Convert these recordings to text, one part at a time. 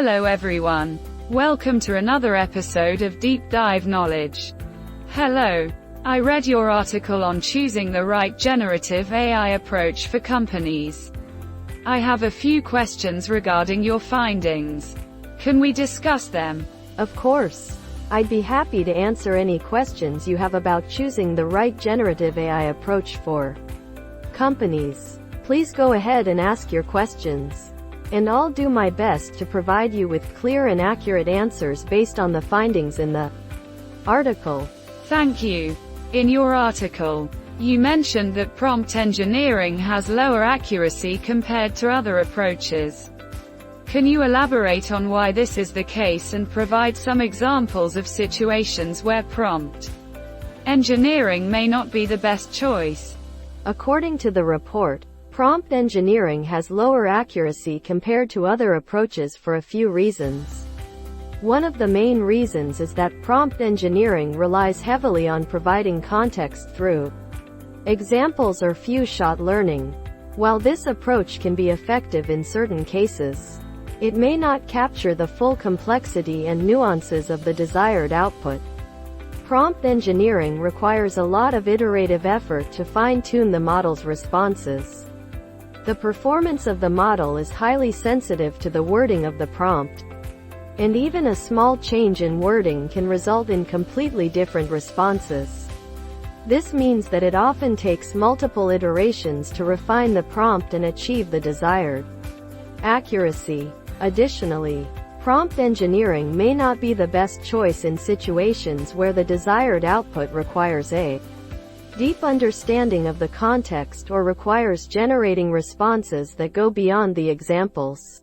Hello everyone. Welcome to another episode of Deep Dive Knowledge. Hello. I read your article on choosing the right generative AI approach for companies. I have a few questions regarding your findings. Can we discuss them? Of course. I'd be happy to answer any questions you have about choosing the right generative AI approach for companies. Please go ahead and ask your questions. And I'll do my best to provide you with clear and accurate answers based on the findings in the article. Thank you. In your article, you mentioned that prompt engineering has lower accuracy compared to other approaches. Can you elaborate on why this is the case and provide some examples of situations where prompt engineering may not be the best choice? According to the report, prompt engineering has lower accuracy compared to other approaches for a few reasons. One of the main reasons is that prompt engineering relies heavily on providing context through examples or few-shot learning. While this approach can be effective in certain cases, it may not capture the full complexity and nuances of the desired output. Prompt engineering requires a lot of iterative effort to fine-tune the model's responses. The performance of the model is highly sensitive to the wording of the prompt, and even a small change in wording can result in completely different responses. This means that it often takes multiple iterations to refine the prompt and achieve the desired accuracy. Additionally, prompt engineering may not be the best choice in situations where the desired output requires a deep understanding of the context or requires generating responses that go beyond the examples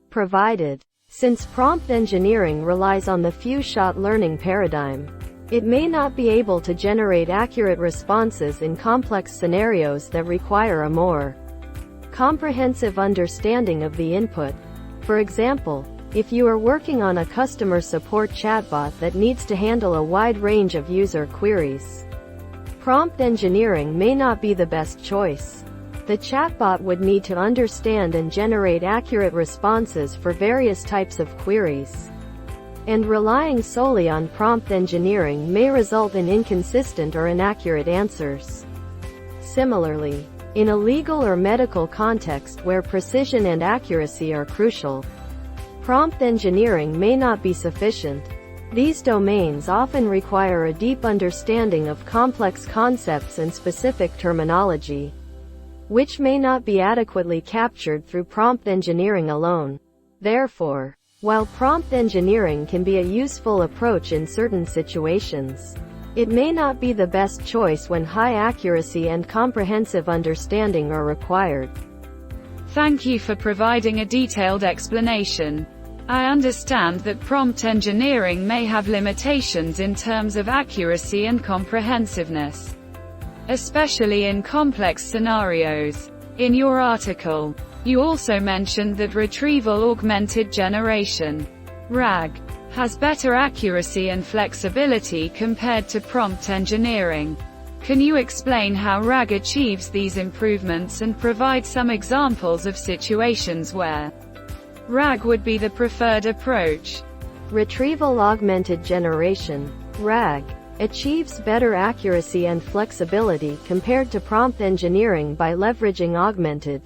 provided. Since prompt engineering relies on the few-shot learning paradigm, it may not be able to generate accurate responses in complex scenarios that require a more comprehensive understanding of the input. For example, if you are working on a customer support chatbot that needs to handle a wide range of user queries, prompt engineering may not be the best choice. The chatbot would need to understand and generate accurate responses for various types of queries. And relying solely on prompt engineering may result in inconsistent or inaccurate answers. Similarly, in a legal or medical context where precision and accuracy are crucial, prompt engineering may not be sufficient. These domains often require a deep understanding of complex concepts and specific terminology, which may not be adequately captured through prompt engineering alone. Therefore, while prompt engineering can be a useful approach in certain situations, it may not be the best choice when high accuracy and comprehensive understanding are required. Thank you for providing a detailed explanation. I understand that prompt engineering may have limitations in terms of accuracy and comprehensiveness, especially in complex scenarios. In your article, you also mentioned that retrieval augmented generation (RAG) has better accuracy and flexibility compared to prompt engineering. Can you explain how RAG achieves these improvements and provide some examples of situations where RAG would be the preferred approach? Retrieval augmented generation (RAG) achieves better accuracy and flexibility compared to prompt engineering by leveraging augmented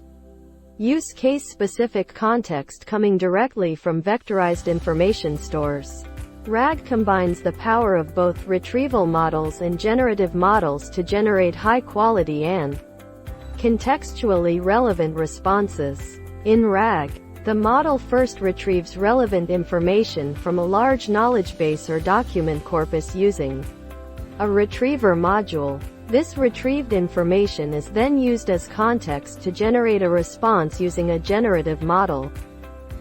use case-specific context coming directly from vectorized information stores. RAG combines the power of both retrieval models and generative models to generate high-quality and contextually relevant responses. In RAG, the model first retrieves relevant information from a large knowledge base or document corpus using a retriever module. This retrieved information is then used as context to generate a response using a generative model.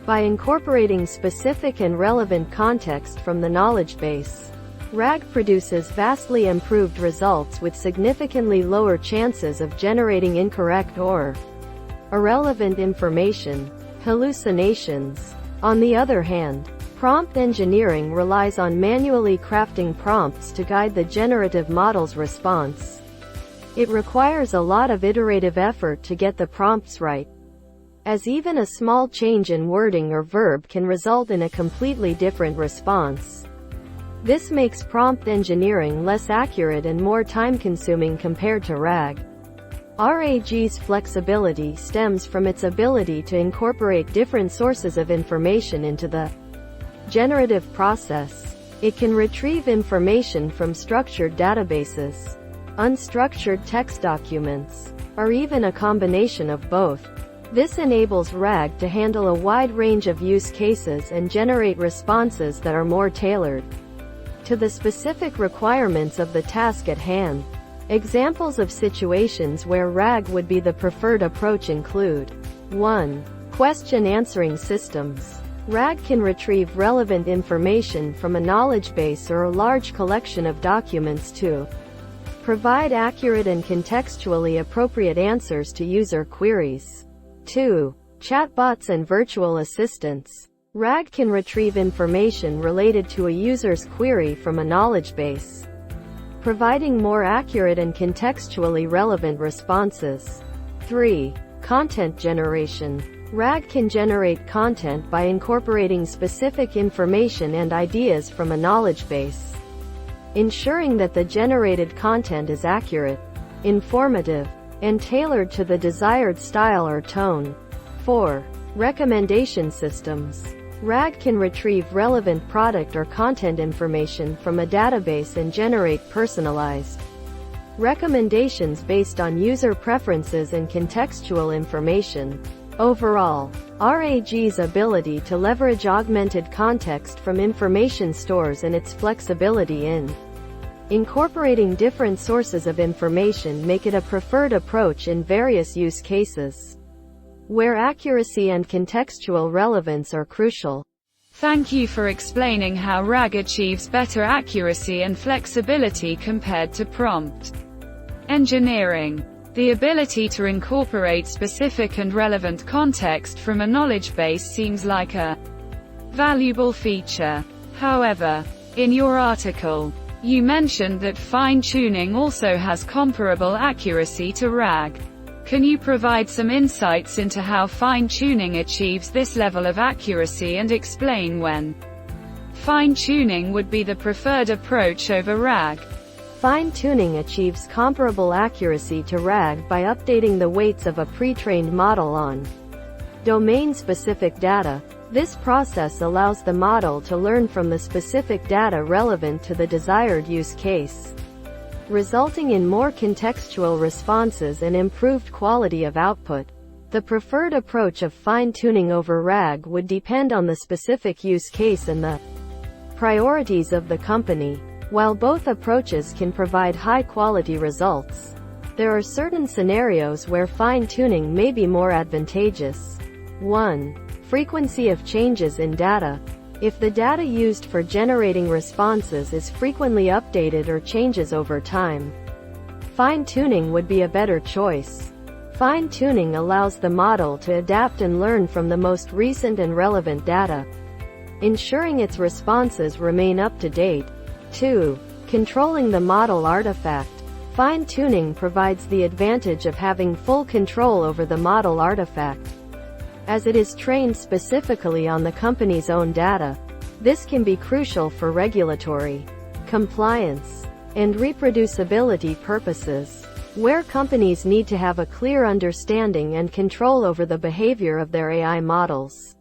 By incorporating specific and relevant context from the knowledge base, RAG produces vastly improved results with significantly lower chances of generating incorrect or irrelevant information. Hallucinations. On the other hand, prompt engineering relies on manually crafting prompts to guide the generative model's response. It requires a lot of iterative effort to get the prompts right. as even a small change in wording or verb can result in a completely different response. This makes prompt engineering less accurate and more time-consuming compared to RAG. RAG's flexibility stems from its ability to incorporate different sources of information into the generative process. It can retrieve information from structured databases, unstructured text documents, or even a combination of both. This enables RAG to handle a wide range of use cases and generate responses that are more tailored to the specific requirements of the task at hand. Examples of situations where RAG would be the preferred approach include 1. Question answering systems. RAG can retrieve relevant information from a knowledge base or a large collection of documents to provide accurate and contextually appropriate answers to user queries. 2. Chatbots and virtual assistants. RAG can retrieve information related to a user's query from a knowledge base, providing more accurate and contextually relevant responses. 3. Content generation. RAG can generate content by incorporating specific information and ideas from a knowledge base, ensuring that the generated content is accurate, informative, and tailored to the desired style or tone. 4. Recommendation systems. RAG can retrieve relevant product or content information from a database and generate personalized recommendations based on user preferences and contextual information. Overall, RAG's ability to leverage augmented context from information stores and its flexibility in incorporating different sources of information make it a preferred approach in various use cases where accuracy and contextual relevance are crucial. Thank you for explaining how RAG achieves better accuracy and flexibility compared to prompt engineering. The ability to incorporate specific and relevant context from a knowledge base seems like a valuable feature. However, in your article, you mentioned that fine-tuning also has comparable accuracy to RAG. Can you provide some insights into how fine-tuning achieves this level of accuracy and explain when fine-tuning would be the preferred approach over RAG? Fine-tuning achieves comparable accuracy to RAG by updating the weights of a pre-trained model on domain-specific data. This process allows the model to learn from the specific data relevant to the desired use case, resulting in more contextual responses and improved quality of output. The preferred approach of fine-tuning over RAG would depend on the specific use case and the priorities of the company. While both approaches can provide high-quality results, there are certain scenarios where fine-tuning may be more advantageous. 1. Frequency of changes in data. If the data used for generating responses is frequently updated or changes over time, fine-tuning would be a better choice. Fine-tuning allows the model to adapt and learn from the most recent and relevant data, ensuring its responses remain up to date. 2. Controlling the model artifact. Fine-tuning provides the advantage of having full control over the model artifact, as it is trained specifically on the company's own data. This can be crucial for regulatory, compliance, and reproducibility purposes, where companies need to have a clear understanding and control over the behavior of their AI models.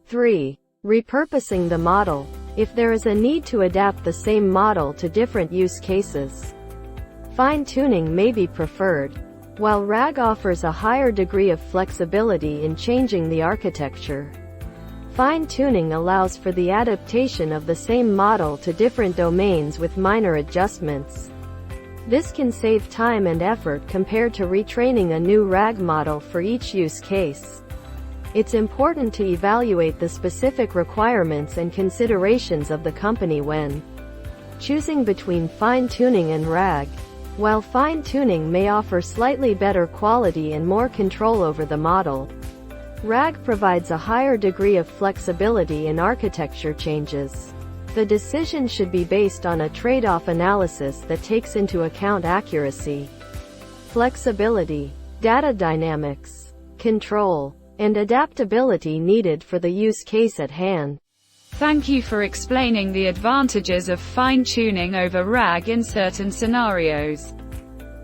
3. Repurposing the model. If there is a need to adapt the same model to different use cases, fine-tuning may be preferred. While RAG offers a higher degree of flexibility in changing the architecture, fine-tuning allows for the adaptation of the same model to different domains with minor adjustments. This can save time and effort compared to retraining a new RAG model for each use case. It's important to evaluate the specific requirements and considerations of the company when choosing between fine-tuning and RAG. While fine-tuning may offer slightly better quality and more control over the model, RAG provides a higher degree of flexibility in architecture changes. The decision should be based on a trade-off analysis that takes into account accuracy, flexibility, data dynamics, control, and adaptability needed for the use case at hand. Thank you for explaining the advantages of fine-tuning over RAG in certain scenarios.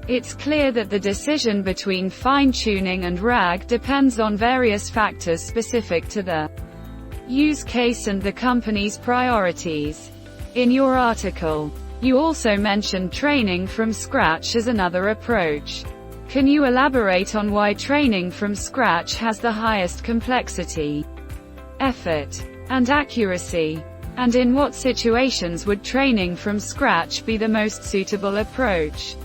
It's clear that the decision between fine-tuning and RAG depends on various factors specific to the use case and the company's priorities. In your article, you also mentioned training from scratch as another approach. Can you elaborate on why training from scratch has the highest complexity, effort, and accuracy? And in what situations would training from scratch be the most suitable approach?